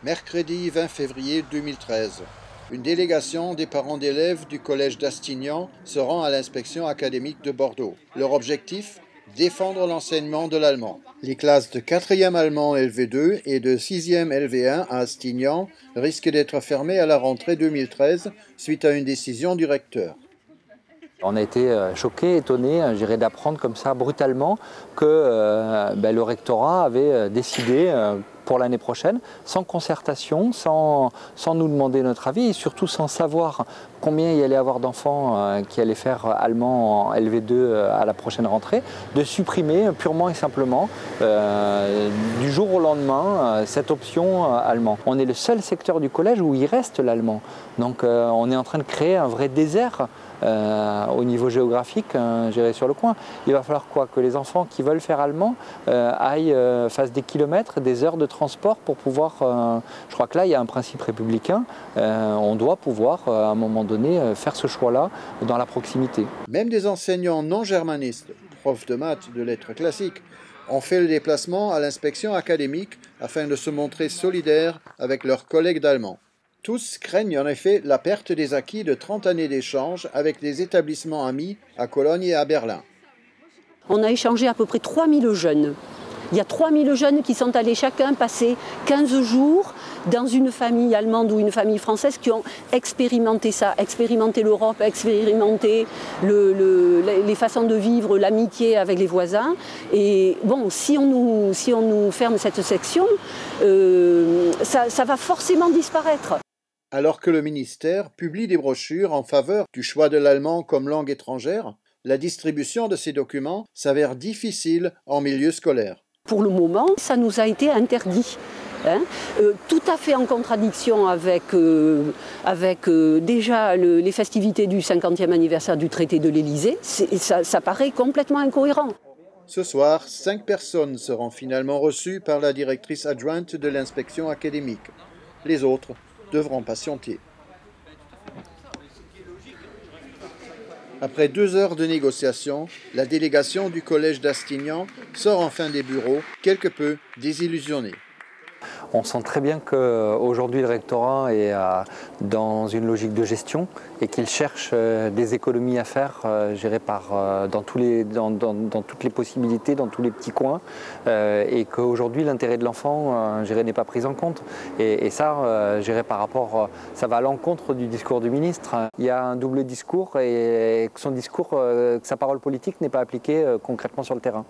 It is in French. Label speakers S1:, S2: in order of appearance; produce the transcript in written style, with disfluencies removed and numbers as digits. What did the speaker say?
S1: Mercredi 20 février 2013. Une délégation des parents d'élèves du collège d'Astignan se rend à l'inspection académique de Bordeaux. Leur objectif? Défendre l'enseignement de l'allemand. Les classes de 4e allemand LV2 et de 6e LV1 à Astignan risquent d'être fermées à la rentrée 2013 suite à une décision du recteur.
S2: On a été choqués, étonnés, d'apprendre comme ça brutalement que le rectorat avait décidé pour l'année prochaine, sans concertation, sans nous demander notre avis et surtout sans savoir combien il y allait avoir d'enfants qui allaient faire allemand en LV2 à la prochaine rentrée, de supprimer purement et simplement du jour au lendemain cette option allemand. On est le seul secteur du collège où il reste l'allemand. Donc on est en train de créer un vrai désert au niveau géographique, sur le coin. Il va falloir quoi? Que les enfants qui veulent faire allemand fassent des kilomètres, des heures de transport pour pouvoir... je crois que là, il y a un principe républicain. On doit pouvoir, à un moment donné, faire ce choix-là dans la proximité.
S1: Même des enseignants non germanistes, profs de maths, de lettres classiques, ont fait le déplacement à l'inspection académique afin de se montrer solidaires avec leurs collègues d'allemand. Tous craignent en effet la perte des acquis de 30 années d'échanges avec des établissements amis à Cologne et à Berlin.
S3: On a échangé à peu près 3000 jeunes. Il y a 3000 jeunes qui sont allés chacun passer 15 jours dans une famille allemande ou une famille française qui ont expérimenté ça, expérimenté l'Europe, expérimenté les façons de vivre, l'amitié avec les voisins. Et bon, si on nous ferme cette section, ça va forcément disparaître.
S1: Alors que le ministère publie des brochures en faveur du choix de l'allemand comme langue étrangère, la distribution de ces documents s'avère difficile en milieu scolaire.
S3: Pour le moment, ça nous a été interdit. Tout à fait en contradiction avec déjà les festivités du 50e anniversaire du traité de l'Élysée. Ça paraît complètement incohérent.
S1: Ce soir, 5 personnes seront finalement reçues par la directrice adjointe de l'inspection académique. Les autres devront patienter. Après 2 heures de négociation, la délégation du collège d'Astignan sort enfin des bureaux, quelque peu désillusionnée.
S2: On sent très bien qu'aujourd'hui le rectorat est dans une logique de gestion et qu'il cherche des économies à faire dans toutes les possibilités, dans tous les petits coins et qu'aujourd'hui l'intérêt de l'enfant n'est pas pris en compte. Et ça, par rapport, ça va à l'encontre du discours du ministre. Il y a un double discours et que son discours, que sa parole politique n'est pas appliquée concrètement sur le terrain.